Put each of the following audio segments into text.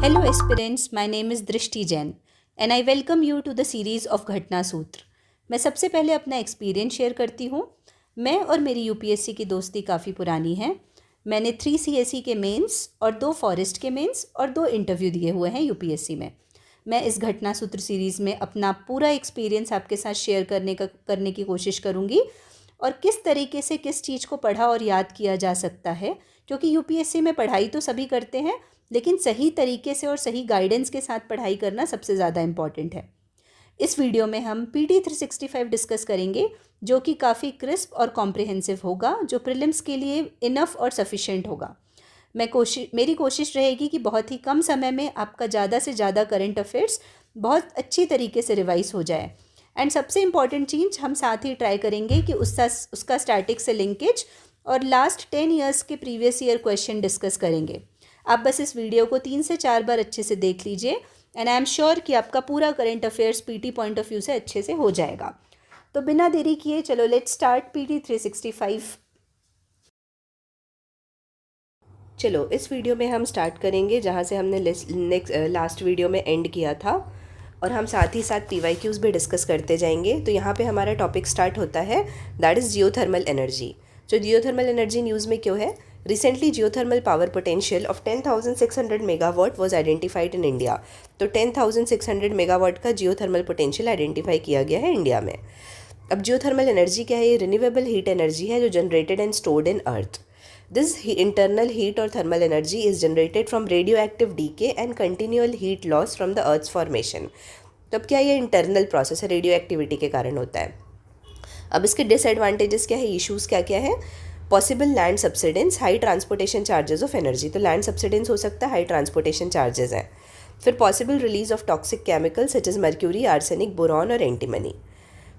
Hello aspirants, my name is Drishti Jain and I welcome you to the series of घटना सूत्र। मैं सबसे पहले अपना एक्सपीरियंस शेयर करती हूँ। मैं और मेरी यूपीएससी की दोस्ती काफ़ी पुरानी है। मैंने 3 सीएसई के मेंस और 2 फॉरेस्ट के मेंस और 2 इंटरव्यू दिए हुए हैं यूपीएससी में। मैं इस घटना सूत्र सीरीज़ में अपना पूरा एक्सपीरियंस आपके साथ शेयर करने की कोशिश करूँगी और किस तरीके से किस चीज़ को पढ़ा और याद किया जा सकता है, क्योंकि यूपीएससी में पढ़ाई तो सभी करते हैं लेकिन सही तरीके से और सही गाइडेंस के साथ पढ़ाई करना सबसे ज़्यादा इम्पॉर्टेंट है। इस वीडियो में हम PT365 डिस्कस करेंगे जो कि काफ़ी क्रिस्प और कॉम्प्रिहेंसिव होगा, जो प्रीलिम्स के लिए इनफ और सफिशेंट होगा। मेरी कोशिश रहेगी कि बहुत ही कम समय में आपका ज़्यादा से ज़्यादा करंट अफेयर्स बहुत अच्छी तरीके से रिवाइज हो जाए। एंड सबसे इम्पॉर्टेंट चीज़ हम साथ ही ट्राई करेंगे कि उसका स्टैटिक से लिंकेज और लास्ट 10 ईयर्स के प्रीवियस ईयर क्वेश्चन डिस्कस करेंगे। आप बस इस वीडियो को 3 से 4 बार अच्छे से देख लीजिए एंड आई एम श्योर कि आपका पूरा current affairs PT point of view से अच्छे से हो जाएगा। तो बिना देरी किए चलो लेट्स स्टार्ट PT365। चलो इस वीडियो में हम स्टार्ट करेंगे जहाँ से हमने लास्ट वीडियो में एंड किया था और हम साथ ही साथ PYQs भी डिस्कस करते जाएंगे। तो यहाँ पे हमारा टॉपिक स्टार्ट होता है, दैट इज़ जियोथर्मल एनर्जी। जो जियोथर्मल एनर्जी न्यूज़ में क्यों है? Recently, geothermal power potential of 10,600 megawatt was identified in India. तो 10,600 मेगावाट का जियोथर्मल पोटेंशियल आइडेंटिफाई किया गया है इंडिया में। अब जियोथर्मल एनर्जी क्या है? ये रिन्यूएबल हीट एनर्जी है जो generated and stored in earth. This internal heat और thermal energy is generated from radioactive decay and continual heat loss from the earth's formation. तो अब क्या ये इंटरनल प्रोसेस है, रेडियो एक्टिविटी के कारण होता है। अब इसके डिसएडवांटेजेस क्या है, इशूज़ क्या क्या है? Possible land subsidence, high transportation charges of energy. तो लैंड सब्सिडेंस हो सकता है, हाई ट्रांसपोर्टेशन चार्जेस हैं। फिर possible release of toxic chemicals such as mercury, arsenic, boron और एंटीमनी।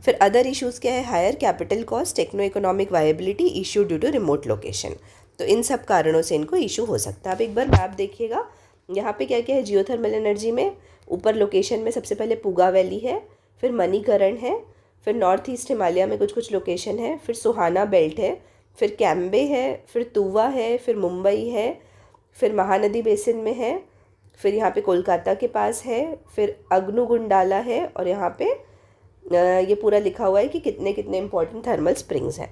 फिर अदर इश्यूज़ क्या है? Higher capital cost, techno economic viability, issue due to remote location. तो इन सब कारणों से इनको इशू हो सकता है। अब एक बार मैप देखिएगा, यहाँ पे क्या क्या है जियोथर्मल एनर्जी में। ऊपर लोकेशन में सबसे पहले पुगा वैली है, फिर मणिकरण है, फिर नॉर्थ ईस्ट हिमालय में कुछ कुछ लोकेशन है, फिर सुहाना बेल्ट है, फिर कैम्बे है, फिर तुवा है, फिर मुंबई है, फिर महानदी बेसिन में है, फिर यहाँ पे कोलकाता के पास है, फिर अग्नुगुंडाला है और यहाँ पे ये पूरा लिखा हुआ है कि कितने कितने इंपॉर्टेंट थर्मल स्प्रिंग्स हैं।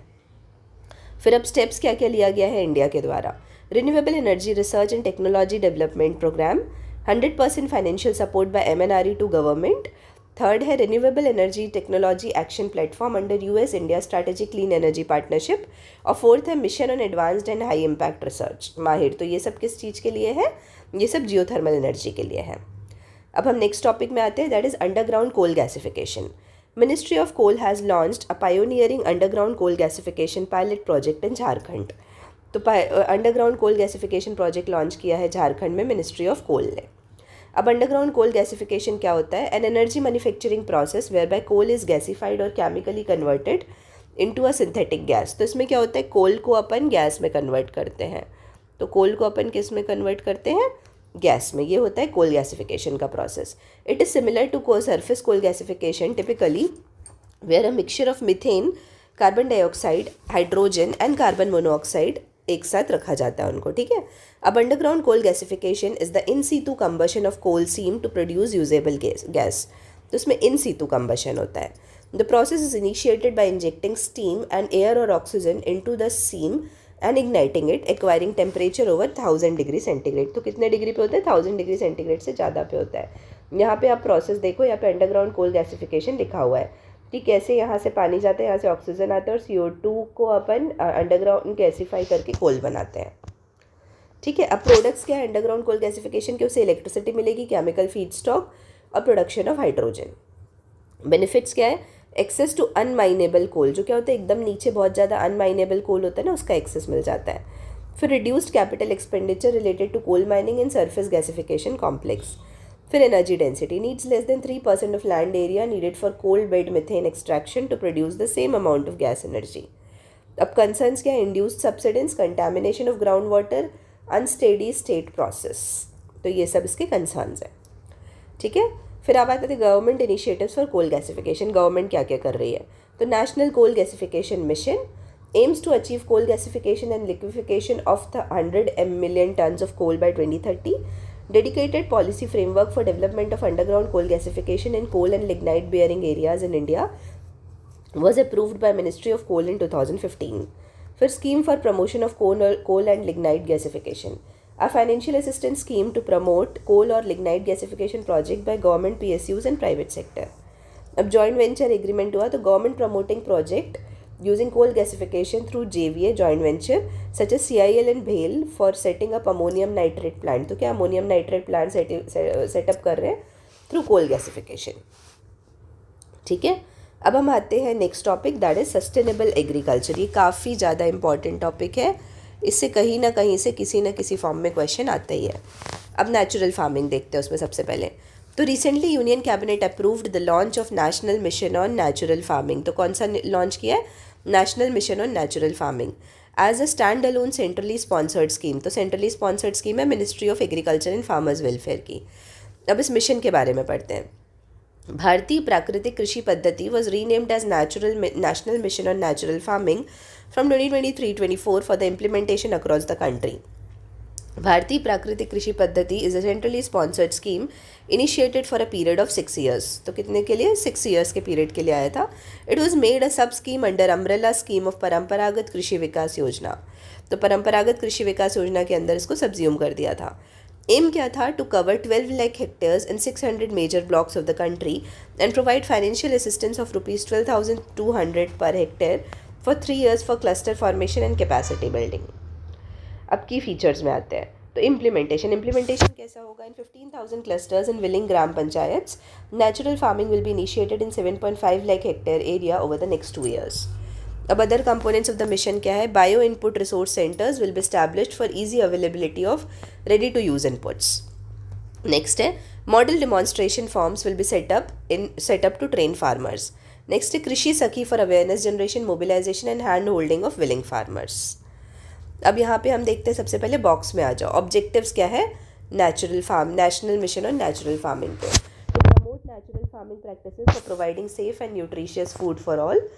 फिर अब स्टेप्स क्या क्या लिया गया है इंडिया के द्वारा। Renewable energy research and technology development programme, 100% financial support by MNRE to government. Third है renewable energy technology action platform under US India strategic clean energy partnership. और फोर्थ है mission on advanced and high impact research माहिर। तो ये सब किस चीज़ के लिए है? ये सब जियोथर्मल एनर्जी के लिए है। अब हम नेक्स्ट टॉपिक में आते हैं, that is underground coal gasification. Ministry of coal has launched a pioneering underground coal gasification pilot project in Jharkhand. तो underground coal gasification project launch किया है झारखंड में मिनिस्ट्री ऑफ कोल ने। अब अंडरग्राउंड कोल गैसिफिकेशन क्या होता है? An energy manufacturing process where by coal is gasified और chemically converted into a synthetic gas. तो इसमें क्या होता है, कोल को अपन गैस में कन्वर्ट करते हैं। तो कोल को अपन किस में कन्वर्ट करते हैं? गैस में। ये होता है कोल गैसिफिकेशन का process. It is similar to को surface coal gasification typically where a mixture of methane, carbon dioxide, hydrogen and carbon monoxide एक साथ रखा जाता है उनको, ठीक है। अब underground coal gasification is the in situ combustion of coal seam to produce usable gas. तो इसमें इन सीटू कंबशन होता है। The process is initiated by injecting steam and air और oxygen into the seam and igniting it, acquiring temperature over 1000 degree centigrade. तो कितने degree पे होता है? 1000 डिग्री सेंटीग्रेड से ज़्यादा पे होता है। यहाँ पे आप प्रोसेस देखो, यहाँ पे अंडरग्राउंड कोल गैसिफिकेशन लिखा हुआ है कि कैसे यहाँ से पानी जाता है, यहाँ से ऑक्सीजन आता है और CO2 को अपन अंडरग्राउंड गैसिफाई करके कोल बनाते हैं, ठीक है। अब प्रोडक्ट्स क्या है अंडरग्राउंड कोल गैसिफिकेशन के? उससे इलेक्ट्रिसिटी मिलेगी, केमिकल फीड स्टॉक और प्रोडक्शन ऑफ हाइड्रोजन। बेनिफिट्स क्या है? एक्सेस टू अनमाइनेबल कोल, जो क्या होता है एकदम नीचे बहुत ज़्यादा अनमाइनेबल कोल होता है ना, उसका एक्सेस मिल जाता है। फिर reduced capital expenditure related to coal mining in surface gasification complex. फिर energy density, needs less than 3% of land area needed for coal bed methane extraction to produce the same amount of gas energy. अब concerns क्या है? Induced subsidence, contamination of ground water, unsteady state process. तो ये सब इसके concerns हैं, ठीक है। फिर आप आते थे government initiatives for coal gasification. Government क्या क्या कर रही है? तो national coal gasification mission aims to achieve coal gasification and liquefaction of the 100 million tons of coal by 2030. Dedicated policy framework for development of underground coal gasification in coal and lignite bearing areas in India was approved by Ministry of Coal in 2015. फिर scheme for promotion of coal and lignite gasification. A financial assistance scheme to promote coal or lignite gasification project by government PSUs and private sector. अब joint venture agreement हुआ तो government promoting project using coal gasification through JVA joint venture such as CIL and BHEL for setting up ammonium nitrate plant. तो क्या ammonium nitrate plant set up कर रहे हैं through coal gasification. ठीक है, अब हम आते हैं next topic, that is sustainable agriculture. ये काफ़ी ज़्यादा इंपॉर्टेंट टॉपिक है, इससे कहीं ना कहीं से किसी न किसी फॉर्म में क्वेश्चन आता ही है. अब नेचुरल फार्मिंग देखते हैं उसमें सबसे पहले. तो recently union cabinet approved the launch of national mission on natural farming. तो कौन सा लॉन्च किया है? National mission on natural farming as a stand alone centrally sponsored scheme. तो सेंट्रली स्पॉन्सर्ड स्कीम है ministry of agriculture and farmers welfare की. अब इस मिशन के बारे में पढ़ते हैं. भारतीय प्राकृतिक कृषि पद्धति was renamed as National Mission on Natural Farming from 2023-24 for the implementation across the country. भारतीय प्राकृतिक कृषि पद्धति is a centrally sponsored scheme initiated for a period of 6 years. तो कितने के लिए? 6 years के पीरियड के लिए आया था. It was made a sub scheme under umbrella scheme of परंपरागत कृषि विकास योजना. तो परंपरागत कृषि विकास योजना के अंदर इसको सब्ज्यूम कर दिया था. एम क्या था? To cover 12 lakh hectares in 600 major blocks of the country and provide financial assistance of ₹12,200 per hectare for 3 years for cluster formation and capacity building. अब की फीचर्स में आते हैं. तो इम्प्लीमेंटेशन कैसा होगा? In 15,000 clusters in willing gram panchayats natural farming will be initiated in 7.5 lakh hectare area over the next 2 years. अब other components of the mission क्या है? Bio input resource centres will be established for easy availability of ready to use inputs. Next है model demonstration farms will be set up to train farmers. Next है Krishi Sakhi for awareness generation, mobilisation and hand holding of willing farmers. अब यहाँ पे हम देखते हैं, सबसे पहले बॉक्स में आ जाओ. ऑब्जेक्टिव्स क्या है? National mission on natural farming पे to promote natural farming practices for providing safe and nutritious food for all.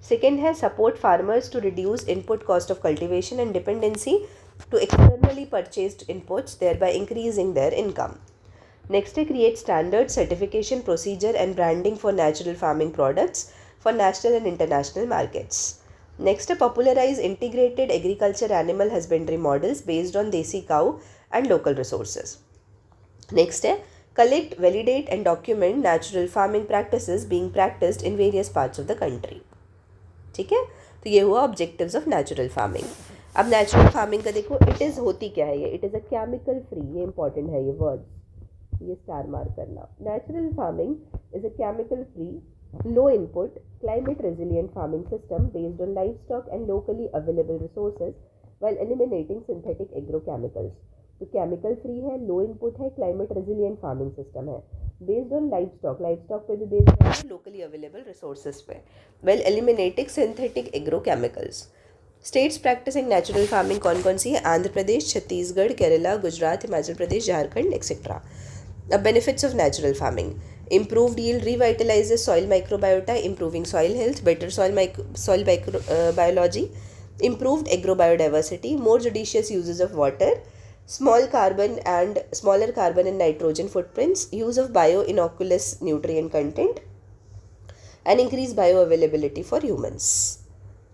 Second है support farmers to reduce input cost of cultivation and dependency to externally purchased inputs, thereby increasing their income. Next है create standard certification procedure and branding for natural farming products for national and international markets. Next है popularize integrated agriculture animal husbandry models based on desi cow and local resources. Next है collect, validate and document natural farming practices being practiced in various parts of the country. ठीक है, तो ये हुआ objectives of natural farming. अब natural farming का देखो, it is होती क्या है? ये it is a chemical free. ये इंपॉर्टेंट है, ये वर्ड, ये स्टार मार्क करना. Natural farming is a chemical free, low input, climate resilient farming system based on life stock and locally available resources while eliminating synthetic agrochemicals. तो chemical free है, लो input है, climate resilient farming system है, based on life stock पे भी based है, locally available resources पे, well eliminating synthetic agrochemicals. States practicing natural farming कौन कौन सी है? आंध्र प्रदेश, छत्तीसगढ़, केरला, गुजरात, हिमाचल प्रदेश, झारखंड एक्सेट्रा. अब benefits of natural farming: improved yield revitalizes soil microbiota, improving soil health, better soil biology, improved agrobiodiversity, more judicious uses of water, smaller carbon and nitrogen footprints, use of bio-inoculous nutrient content, and increased bioavailability for humans.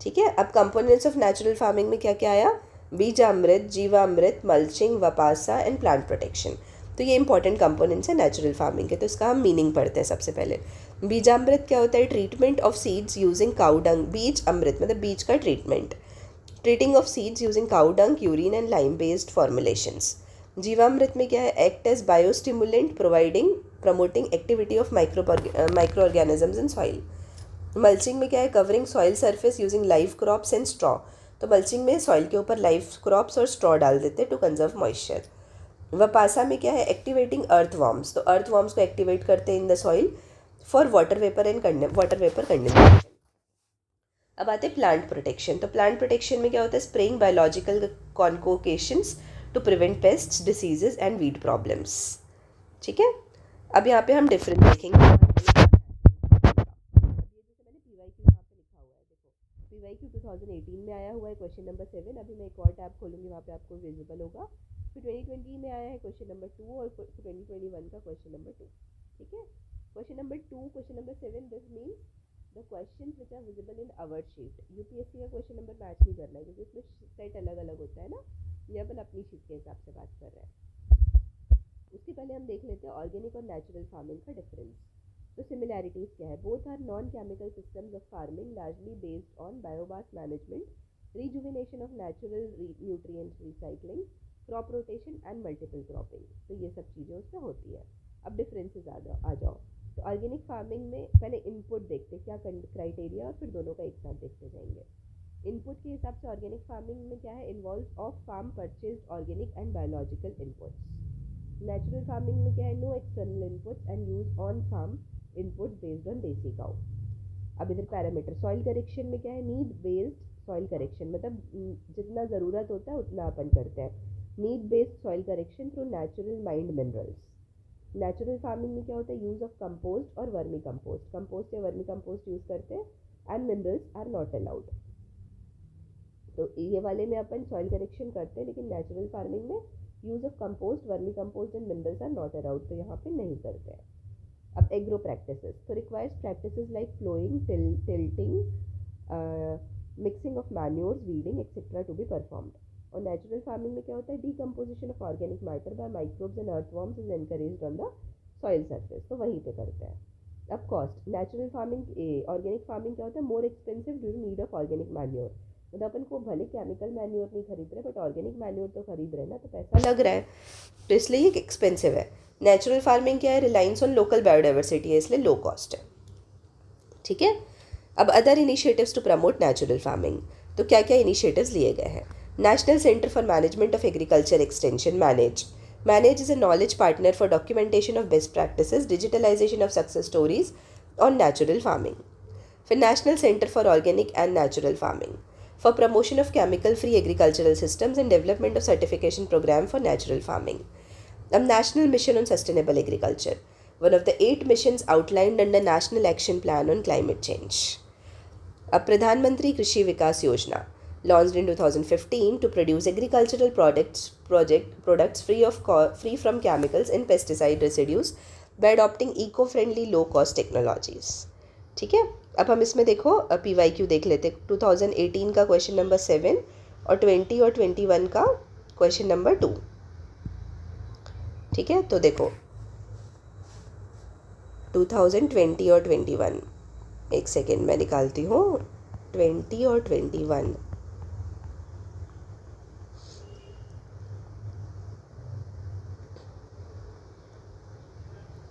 ठीक है, अब components of natural farming में क्या क्या आया? बीजामृत, जीवामृत, mulching, वपासा and plant protection. तो ये important components है नेचुरल फार्मिंग के. तो इसका हम मीनिंग पढ़ते हैं सबसे पहले. बीजामृत क्या होता है? Treatment of seeds using cow dung. बीज अमृत मतलब बीज का treatment. Treating of seeds using cow dung, urine and lime based formulations. Jeevamrit में क्या है? Act as biostimulant, promoting activity of micro organisms in soil. Mulching में क्या है? Covering soil surface using live crops and straw. तो mulching में soil के ऊपर लाइव क्रॉप्स और स्ट्रॉ डाल देते हैं टू कंजर्व मॉइस्चर. वपासा में क्या है? Activating earth worms. तो अर्थ वॉर्म्स को एक्टिवेट करते हैं in the soil for water vapour condensation. अब आते हैं प्लांट प्रोटेक्शन. तो प्लांट प्रोटेक्शन में क्या होता है? Spraying biological concoctions to prevent pests, diseases and weed problems. ठीक है, अब यहाँ पे हम डिफरेंस देखेंगे. PYQ 2018 में आया हुआ है क्वेश्चन नंबर 7. अभी मैं एक और टैब खोलूँगी, वहाँ पे आपको विजिबल होगा. फिर 2020 में आया है क्वेश्चन नंबर 2 और 2021 का क्वेश्चन नंबर 2। ठीक है, question number 2, question number 7, this means the question which are visible in our sheet. UPSC का क्वेश्चन नंबर मैच नहीं करना है क्योंकि इसमें सेट अलग अलग होता है ना, ये अपन अपनी शीट के हिसाब से बात कर रहे हैं। उसके पहले हम देख लेते हैं ऑर्गेनिक और नेचुरल फार्मिंग का डिफरेंस। तो सिमिलैरिटीज़ क्या है? Both are non chemical systems of farming largely based on biomass management, rejuvenation of natural nutrients recycling, crop rotation and multiple cropping. तो ये सब चीज़ें उसमें होती है। अब डिफरेंसेस आ जाओ। तो ऑर्गेनिक फार्मिंग में पहले इनपुट देखते क्या क्राइटेरिया, और फिर दोनों का एक साथ देखते जाएंगे। इनपुट के हिसाब से ऑर्गेनिक फार्मिंग में क्या है? Involve of farm purchase organic and biological inputs. Natural farming में क्या है? No external inputs and use on farm inputs based on desi cow. अब इधर पैरामीटर सॉइल करेक्शन में क्या है? नीड बेस्ड सॉइल करेक्शन, मतलब जितना ज़रूरत होता है उतना अपन करते हैं। Need based soil correction through natural mind minerals. Natural farming में क्या होता है? यूज़ ऑफ कंपोस्ट और वर्मी कंपोस्ट। कंपोस्ट या वर्मी कंपोस्ट यूज़ करते हैं and minerals are not allowed. तो ये वाले में अपन सॉइल करेक्शन करते हैं, लेकिन नेचुरल फार्मिंग में use of compost, vermi compost and minerals are not allowed, तो यहाँ पे नहीं करते हैं। अब एग्रो प्रैक्टिसेस, तो requires practices like flowing, tilting, mixing of manures, weeding etcetera to be performed. और नेचुरल फार्मिंग में क्या होता है? Decomposition of organic matter by microbes and earthworms is encouraged on the soil surface, तो वहीं पे करते हैं। अब cost, natural farming organic farming क्या होता है? More expensive due to need of organic manure. मतलब अपन को भले केमिकल मैन्योर नहीं खरीद रहे बट ऑर्गेनिक मैन्योर तो खरीद रहे ना, तो पैसा लग रहा है, तो इसलिए ये एक्सपेंसिव है। नेचुरल फार्मिंग क्या है? रिलायंस ऑन लोकल बायोडाइवर्सिटी है, इसलिए लो कॉस्ट है। ठीक है, अब other initiatives to promote natural farming, तो क्या क्या इनिशिएटिव्स लिए गए हैं? National centre for management of agriculture extension MANAGE is a knowledge partner for documentation of best practices, digitalisation of success stories on natural farming. फिर national centre for organic and natural farming for promotion of chemical-free agricultural systems and development of certification program for natural farming. A national mission on sustainable agriculture, one of the 8 missions outlined under National Action Plan on Climate Change. A Pradhan Mantri Krishi Vikas Yojana, launched in 2015 to produce agricultural products free from chemicals and pesticide residues by adopting eco-friendly low-cost technologies. ठीक है, अब हम इसमें देखो PYQ देख लेते। 2018 का question number 7 और 20 और 21 का क्वेश्चन नंबर 2। ठीक है, तो देखो 2020 और 21, एक सेकेंड मैं निकालती हूँ। 20 और 21,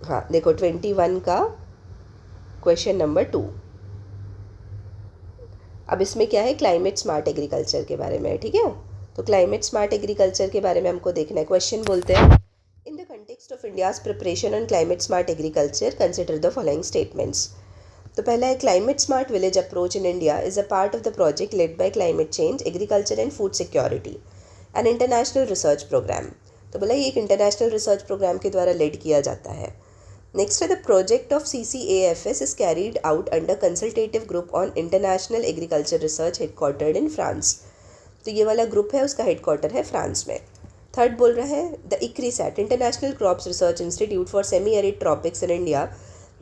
हाँ देखो 21 का क्वेश्चन नंबर 2। अब इसमें क्या है? क्लाइमेट स्मार्ट एग्रीकल्चर के बारे में है। ठीक है, तो क्लाइमेट स्मार्ट एग्रीकल्चर के बारे में हमको देखना है। क्वेश्चन बोलते हैं, in the context of India's preparation on climate smart agriculture consider the following statements. तो पहला है, climate smart village approach in India is a part of the project led by climate change, agriculture and food security, an international research program. तो बोला ये एक international research programme के द्वारा lead किया जाता है। Next, the project of CCAFS is carried out under consultative group on international agriculture research headquartered in France. तो ये वाला ग्रुप है, उसका हेडक्वार्टर है फ्रांस में। थर्ड बोल रहा है, the ICRISAT international crops research institute for semi arid tropics in India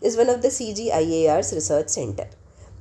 is one of the CGIAR's research centre.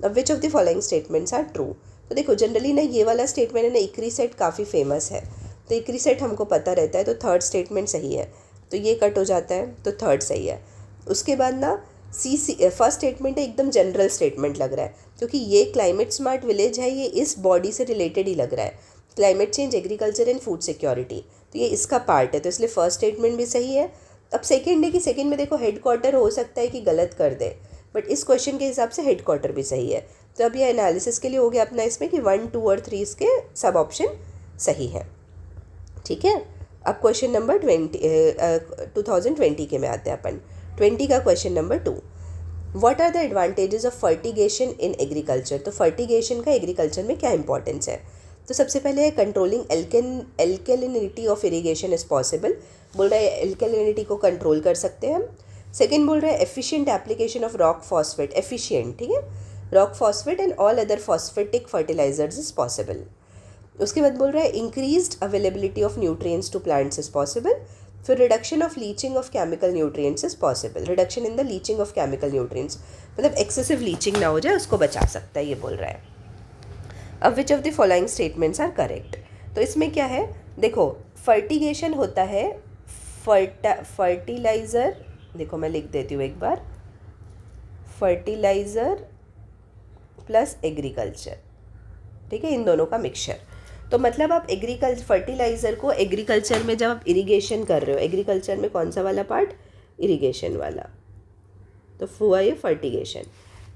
अब which of the following statements are true? तो देखो जनरली ना ये वाला स्टेटमेंट है ना, ICRISAT काफ़ी फेमस है, तो ICRISAT हमको पता रहता है, तो थर्ड स्टेटमेंट सही है, तो ये कट हो जाता है, तो थर्ड सही है। उसके बाद ना फर्स्ट स्टेटमेंट है एकदम जनरल स्टेटमेंट लग रहा है, क्योंकि ये क्लाइमेट स्मार्ट विलेज है, ये इस बॉडी से रिलेटेड ही लग रहा है, climate change agriculture and food security, तो ये इसका पार्ट है, तो इसलिए फर्स्ट स्टेटमेंट भी सही है। अब सेकेंड है कि सेकेंड में देखो हेडक्वार्टर हो सकता है कि गलत कर दे, बट इस क्वेश्चन के हिसाब से हेडक्वार्टर भी सही है, तो अब ये एनालिसिस के लिए हो गया अपना इसमें कि 1, 2 और 3 इसके सब ऑप्शन सही है। ठीक है, अब क्वेश्चन नंबर 2020 के में आते हैं अपन। 20 का question number 2, what are the advantages of fertigation in agriculture? तो फर्टिगेशन का एग्रीकल्चर में क्या इंपॉर्टेंस है? तो सबसे पहले है controlling alkalinity of irrigation is possible, बोल रहा है एल्केलिनिटी को कंट्रोल कर सकते हैं हम। सेकेंड बोल रहा है efficient application of rock phosphate, efficient, ठीक है, rock phosphate and all other phosphatic fertilisers is possible. उसके बाद बोल रहा है increased availability of nutrients to plants is possible. फिर reduction of leaching of chemical nutrients is possible. Reduction in the leaching of chemical nutrients, मतलब excessive leaching ना हो जाए, उसको बचा सकता है, ये बोल रहा है। अब which of the following statements are correct. तो इसमें क्या है, देखो फर्टिगेशन होता है फर्टिलाइज़र, देखो मैं लिख देती हूँ एक बार, फर्टिलाइज़र प्लस एग्रीकल्चर, ठीक है, इन दोनों का मिक्सचर। तो मतलब आप फर्टिलाइज़र को एग्रीकल्चर में जब आप इरिगेशन कर रहे हो, एग्रीकल्चर में कौन सा वाला पार्ट, इरिगेशन वाला, तो हुआ ये फर्टिगेशन।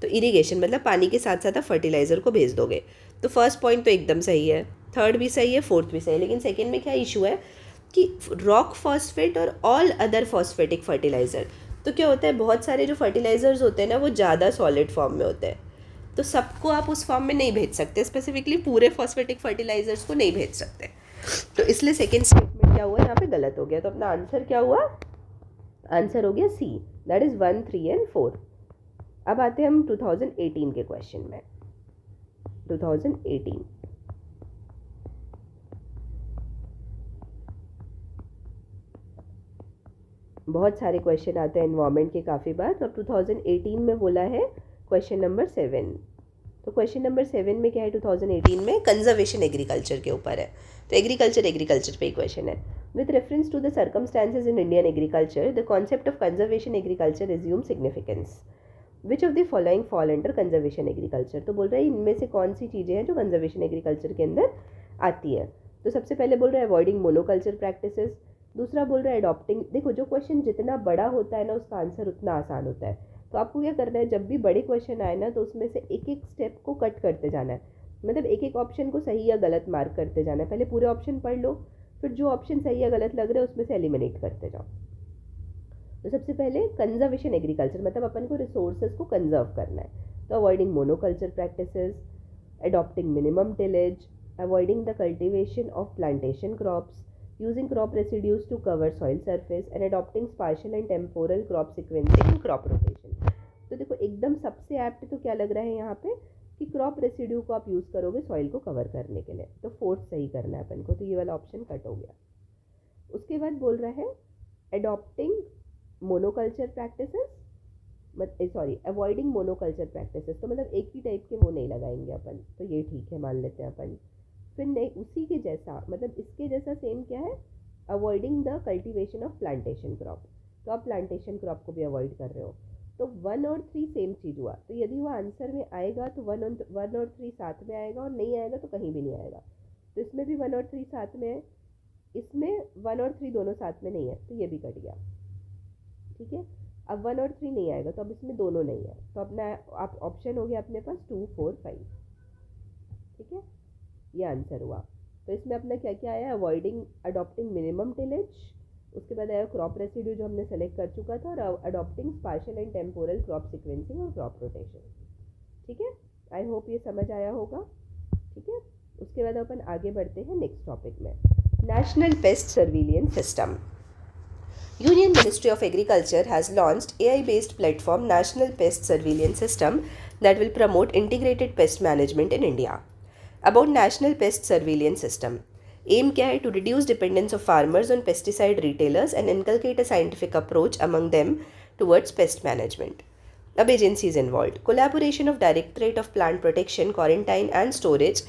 तो इरिगेशन मतलब पानी के साथ साथ आप फर्टिलाइज़र को भेज दोगे। तो फर्स्ट पॉइंट तो एकदम सही है, थर्ड भी सही है, फोर्थ भी सही है। लेकिन सेकेंड में क्या इशू है कि रॉक फॉस्फेट और ऑल अदर फॉस्फेटिक फर्टिलाइज़र, तो क्या होता है, बहुत सारे जो फर्टिलाइज़र्स होते हैं ना वो ज़्यादा सॉलिड फॉर्म में होते हैं, तो सबको आप उस फॉर्म में नहीं भेज सकते, स्पेसिफिकली पूरे फॉस्फेटिक फर्टिलाइजर्स को नहीं भेज सकते। तो इसलिए सेकेंड स्टेटमेंट क्या हुआ, यहाँ पे गलत हो गया। तो अपना आंसर क्या हुआ, आंसर हो गया सी, दैट इज 1, 3 एंड 4। अब आते हैं हम 2018 के क्वेश्चन में। 2018 बहुत सारे क्वेश्चन आते हैं एनवायरमेंट के काफ़ी बार। तो अब 2018 में बोला है क्वेश्चन नंबर 7। तो क्वेश्चन नंबर 7 में क्या है, 2018 में कंजर्वेशन एग्रीकल्चर के ऊपर है। तो एग्रीकल्चर पे ही क्वेश्चन है। With reference to the circumstances in Indian agriculture, the concept of conservation agriculture resume significance. Which of the following fall under conservation agriculture. तो बोल रहा है इनमें से कौन सी चीज़ें हैं जो कंजर्वेशन एग्रीकल्चर के अंदर आती है। तो सबसे पहले बोल रहा है अवॉइडिंग मोनोकल्चर प्रैक्टिसेस। दूसरा बोल रहा है अडॉप्टिंग, देखो जो क्वेश्चन जितना बड़ा होता है ना उसका आंसर उतना आसान होता है। तो आपको क्या करना है, जब भी बड़े क्वेश्चन आए ना तो उसमें से एक एक स्टेप को कट करते जाना है, मतलब एक एक ऑप्शन को सही या गलत मार्क करते जाना है। पहले पूरे ऑप्शन पढ़ लो, फिर जो ऑप्शन सही या गलत लग रहे हैं उसमें से एलिमिनेट करते जाओ। तो सबसे पहले कंजर्वेशन एग्रीकल्चर मतलब अपन को रिसोर्सेज को कंजर्व करना है। तो avoiding monoculture practices, adopting minimum tillage, avoiding the cultivation of plantation crops, using crop residues to cover soil surface, and adopting spatial and temporal crop sequencing and crop rotation। तो देखो एकदम सबसे apt तो क्या लग रहा है यहाँ पे कि क्रॉप रेसिड्यू को आप यूज़ करोगे सॉइल को कवर करने के लिए, तो फोर्थ सही करना है अपन को, तो ये वाला ऑप्शन कट हो गया। उसके बाद बोल रहा है adopting monoculture practices, avoiding monoculture practices, तो मतलब एक ही टाइप के वो नहीं लगाएंगे अपन, तो ये ठीक है, मान लेते हैं अपन। फिर नहीं उसी के जैसा, मतलब इसके जैसा सेम क्या है, avoiding the cultivation of plantation crop, तो आप प्लांटेशन क्रॉप को भी अवॉइड कर रहे हो। तो 1 और 3 सेम चीज़ हुआ, तो यदि वो आंसर में आएगा तो 1 और 3 साथ में आएगा, और नहीं आएगा तो कहीं भी नहीं आएगा। तो इसमें भी 1 और 3 साथ में है, इसमें 1 और 3 दोनों साथ में नहीं है, तो ये भी कट गया, ठीक है। अब 1 और 3 नहीं आएगा, तो अब इसमें दोनों नहीं है, तो अपना आप ऑप्शन हो गया अपने पास 2, 4, 5, ठीक है, ये आंसर हुआ। तो इसमें अपना क्या क्या आया, अवॉइडिंग अडॉप्टिंग मिनिमम टिलेज, उसके बाद आया क्रॉप रेसिड्यू जो हमने सेलेक्ट कर चुका था, और adopting spatial and temporal crop sequencing और क्रॉप रोटेशन, ठीक है। आई होप ये समझ आया होगा, ठीक है। उसके बाद अपन आगे बढ़ते हैं नेक्स्ट टॉपिक में, national paste surveillance system. Union Ministry of Agriculture has launched AI-based platform National Pest Surveillance System that will promote integrated pest management in India. About National Pest Surveillance System, aim क्या है, to reduce dependence of farmers on pesticide retailers and inculcate a scientific approach among them towards pest management. अब agencies involved, collaboration of Directorate of Plant Protection, Quarantine and Storage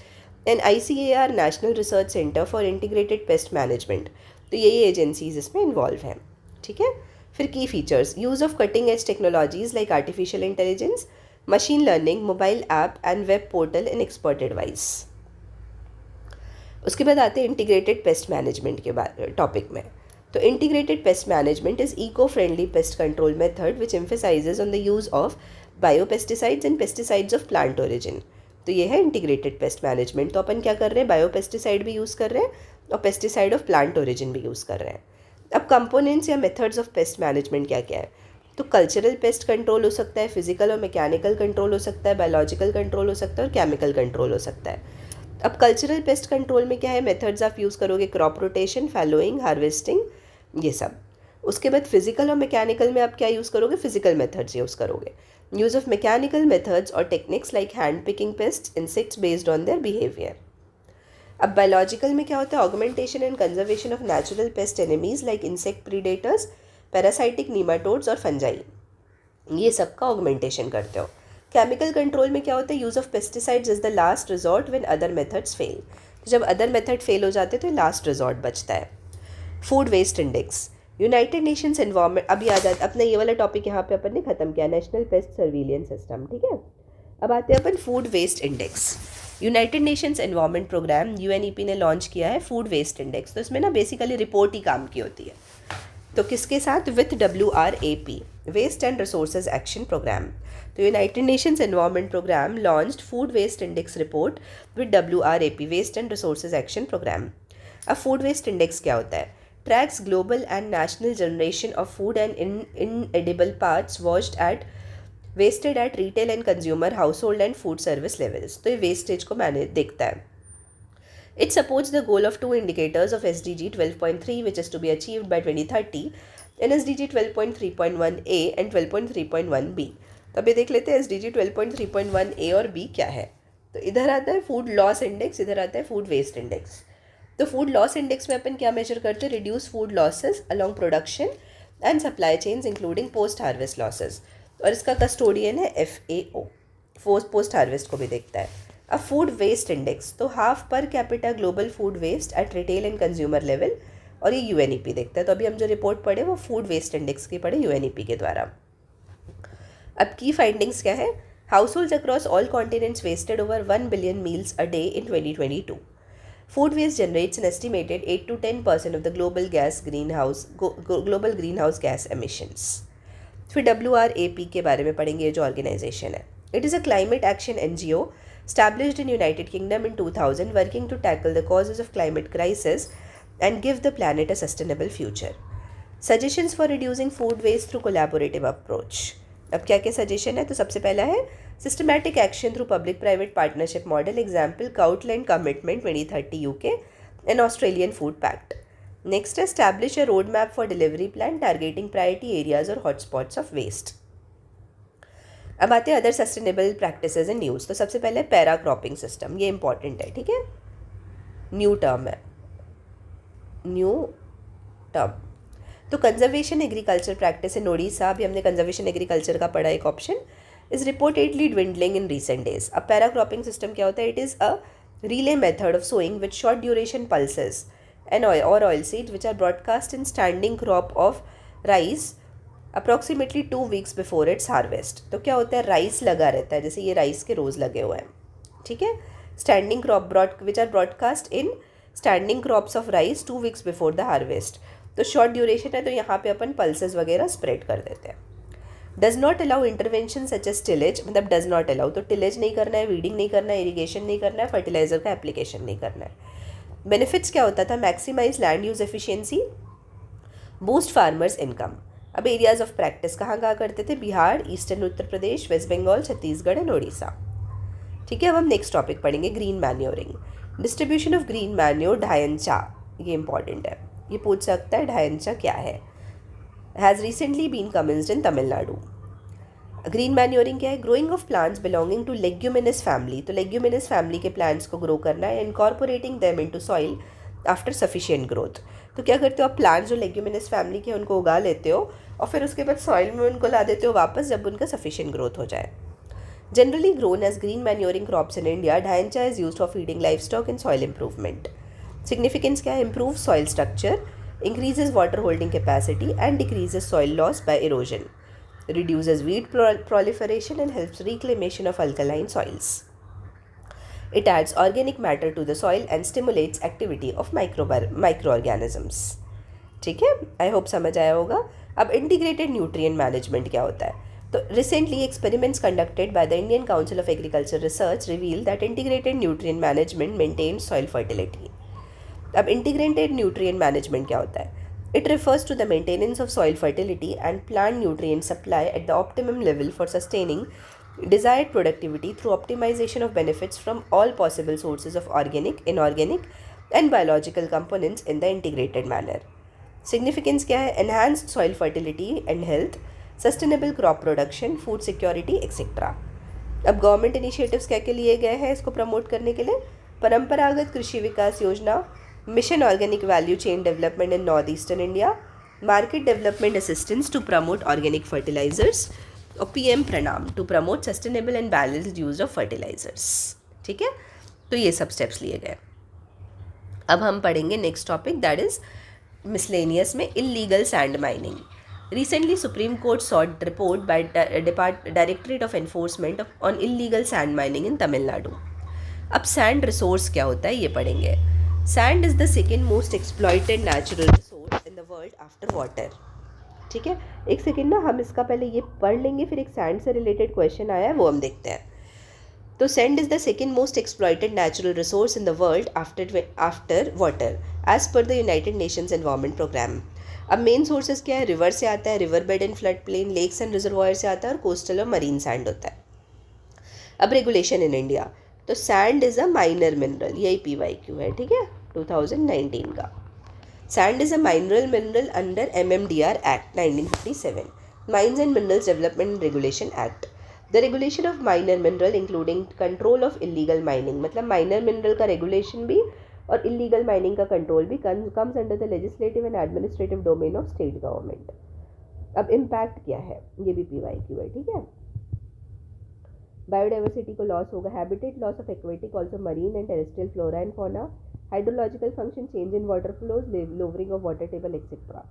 and ICAR National Research Center for Integrated Pest Management, तो यही agencies इसमें involve हैं, ठीक है। फिर key features, use of cutting edge technologies like artificial intelligence, machine learning, mobile app and web portal and expert advice. उसके बाद आते हैं इंटीग्रेटेड पेस्ट मैनेजमेंट के टॉपिक में। तो integrated pest management is eco friendly pest control method which emphasises on the use of biopesticides and pesticides of plant origin. तो ये है इंटीग्रेटेड पेस्ट मैनेजमेंट। तो अपन क्या कर रहे हैं, बायोपेस्टिसाइड भी यूज़ कर रहे हैं और पेस्टिसाइड ऑफ प्लांट ओरिजिन भी यूज़ कर रहे हैं। अब कंपोनेंट्स या मेथड्स ऑफ पेस्ट मैनेजमेंट क्या क्या है, तो कल्चरल पेस्ट कंट्रोल हो सकता है, फिजिकल और मैकेनिकल कंट्रोल हो सकता है, बायोलॉजिकल कंट्रोल हो सकता है और केमिकल कंट्रोल हो सकता है। अब कल्चरल पेस्ट कंट्रोल में क्या है, मेथड्स आप यूज़ करोगे क्रॉप रोटेशन, फैलोइंग, हार्वेस्टिंग, ये सब। उसके बाद फिजिकल और मैकेनिकल में आप क्या यूज़ करोगे, फिजिकल मेथड्स यूज़ करोगे, यूज़ ऑफ मैकेनिकल मेथड्स और techniques like hand picking paste, insects based on their behaviour. अब बायोलॉजिकल में क्या होता है, augmentation and conservation of natural paste enemies like insect predators, parasitic nematodes और fungi, ये सब का ऑगमेंटेशन करते हो। केमिकल कंट्रोल में क्या होता है, use of pesticides is the last resort when other methods fail, तो जब अदर मेथड फेल हो जाते हैं तो लास्ट रिजॉर्ट बचता है। Food waste index, United Nations environment, अभी आ जाता अपना ये वाला टॉपिक यहाँ पे अपन ने खत्म किया, नेशनल पेस्ट सर्विलियंस सिस्टम, ठीक है। अब आते हैं अपन food waste index. United Nations environment Programme UNEP ने लॉन्च किया है फूड वेस्ट इंडेक्स, तो इसमें ना बेसिकली रिपोर्ट ही काम की होती है, तो किसके साथ, with WRAP, waste and resources action programme. तो United Nations environment Programme launched food waste index report with WRAP, waste and resources action programme. अब फूड वेस्ट इंडेक्स क्या होता है, tracks global and national generation of food and inedible parts wasted at retail and consumer, household and food service levels, तो ये wastage को मैंने देखता है। It supports the goal of two indicators of SDG 12.3 which is to be achieved by 2030 and SDG 12.3.1A and 12.3.1B। तो अभी देख लेते हैं SDG 12.3.1A और B क्या है। तो इधर आता है फूड लॉस इंडेक्स, इधर आता है फूड वेस्ट इंडेक्स। तो फूड लॉस इंडेक्स में अपन क्या मेजर करते हैं, reduce food losses along production and supply chains including post harvest losses, और इसका कस्टोडियन है FAO, पोस्ट हार्वेस्ट को भी देखता है। अब फूड वेस्ट इंडेक्स, तो half per capita global food waste at retail and consumer level, और ये यूएनईपी देखता है। तो अभी हम जो रिपोर्ट पढ़े वो फूड वेस्ट इंडेक्स की पढ़े यूएनईपी के द्वारा। अब की फाइंडिंग्स क्या है, households across all continents wasted over 1 billion meals a day in 2022। Food waste generates an estimated 8 to 10% of the global greenhouse gas emissions. फिर WRAP के बारे में पढ़ेंगे, ये जो ऑर्गेनाइजेशन है, it is a climate action NGO established in United Kingdom in 2000, working to tackle the causes of climate crisis and give the planet a sustainable future. Suggestions for reducing food waste through collaborative approach. अब क्या क्या suggestion है, तो सबसे पहला है systematic action through public private partnership model, example Courtauld commitment 2030 UK and Australian food pact. Next है establish a road map for delivery plan targeting priority areas और हॉटस्पॉट्स ऑफ वेस्ट। अब आते हैं other sustainable practices and news. तो सबसे पहले para cropping system, ये important है, ठीक है, न्यू टर्म है, न्यू टर्म। तो conservation agriculture practice in Odisha, अभी हमने कंजर्वेशन एग्रीकल्चर का पढ़ा एक option, is reportedly dwindling in recent days. अब पैरा क्रॉपिंग सिस्टम क्या होता है, it is a relay method of sowing with short duration pulses and oil seeds which are broadcast in standing crop of rice approximately 2 weeks before its harvest. तो क्या होता है, rice लगा रहता है, जैसे ये राइस के रोज़ लगे हुए हैं, ठीक है, standing crop which are broadcast in standing crops of rice 2 weeks before the harvest. तो शॉर्ट ड्यूरेशन है, तो यहाँ पे अपन पल्सेस वगैरह स्प्रेड कर देते हैं। Does not allow intervention such as tillage, मतलब डज नॉट अलाउ, तो टिलेज नहीं करना है, वीडिंग नहीं करना है, इरीगेशन नहीं करना है, फर्टिलाइजर का एप्लीकेशन नहीं करना है। बेनिफिट्स क्या होता था, maximise land use efficiency, boost farmers income. अब एरियाज ऑफ प्रैक्टिस कहाँ करते थे, Bihar, eastern Uttar Pradesh, West Bengal, Chhattisgarh and Orissa, ठीक है। अब हम नेक्स्ट टॉपिक पढ़ेंगे, green manuring, distribution of green manure, dhaincha, ये इंपॉर्टेंट है, ये पूछ सकता है ढायंचा क्या है, has recently been commenced in Tamil Nadu. Green manuring क्या है, growing of plants belonging to leguminous family, तो लेग्यूमिनस फैमिली के प्लांट्स को ग्रो करना है, incorporating them into soil after sufficient growth. तो क्या करते हो आप, प्लांट्स जो लेग्यूमिनस फैमिली के उनको उगा लेते हो और फिर उसके बाद सॉइल में उनको ला देते हो वापस जब उनका सफिशिएंट ग्रोथ हो जाए। Generally grown as green manuring crops in India, dhaincha is used for feeding life stock in soil improvement. Significance क्या है, improve soil structure, increases water holding capacity and decreases soil loss by erosion, reduces weed proliferation and helps reclamation of alkaline soils. It adds organic matter to the soil and stimulates activity of microorganisms. ठीक है, I hope समझ आया होगा। अब integrated nutrient management क्या होता है, तो recently experiments conducted by the Indian Council of Agriculture Research reveal that integrated nutrient management maintains soil fertility. अब इंटीग्रेटेड न्यूट्रिएंट मैनेजमेंट क्या होता है, it refers to the maintenance of soil fertility and plant nutrient supply at the optimum level for sustaining desired productivity through optimization of benefits from all possible sources of organic, inorganic and biological components in the integrated manner. Significance क्या है, enhanced soil fertility and health, sustainable crop production, food security etc. अब government initiatives क्या के लिए गए हैं इसको promote करने के लिए, परंपरागत Krishi Vikas Yojana, mission organic value chain development in north eastern India, market development assistance to promote organic fertilisers, और PM PRANAM to promote sustainable and balanced use of fertilisers. ठीक है, तो ये सब स्टेप्स लिए गए। अब हम पढ़ेंगे next topic, that is miscellaneous में illegal sand mining. Recently, Supreme Court sought report by Directorate of Enforcement on illegal sand mining in Tamil Nadu. अब सैंड रिसोर्स क्या होता है ये पढ़ेंगे। Sand is the second most exploited natural resource in the world after water. ठीक है, एक second ना, हम इसका पहले ये पढ़ लेंगे, फिर एक सैंड से रिलेटेड क्वेश्चन आया है वो हम देखते हैं। तो sand is the second most exploited natural resource in the world after water as per the United Nations environment programme. अब मेन सोर्सेज क्या है, रिवर से आता है, river bed and flood plain, lakes and reservoir से आता है, और कोस्टल और मरीन सैंड होता है। अब रेगुलेशन इन इंडिया, तो sand is a minor mineral, यही PYQ है। ठीक है, 2019 का। Sand is a mineral under MMDR act 1957, mines and minerals development and regulation act. The regulation of minor mineral including control of illegal mining, मतलब minor mineral का regulation भी और illegal mining का कंट्रोल भी comes under the legislative and administrative domain of state government. अब impact क्या है, ये भी PYQ है। ठीक है, बायोडाइवर्सिटी को लॉस होगा, habitat loss of aquatic also marine and terrestrial flora and fauna, hydrological function change in water flows, lowering of water table etcetera,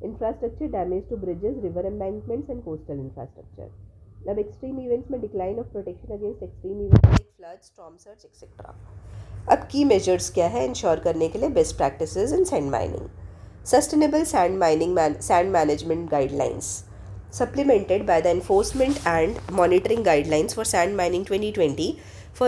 infrastructure damage to bridges, river embankments and coastal infrastructure. अब extreme events में decline of protection against extreme events like flood, storm surge etcetera. अब key measures क्या है ensure करने के लिए, best practices in sand mining, sustainable sand management guidelines supplemented by the enforcement and monitoring guidelines for sand mining 2020 for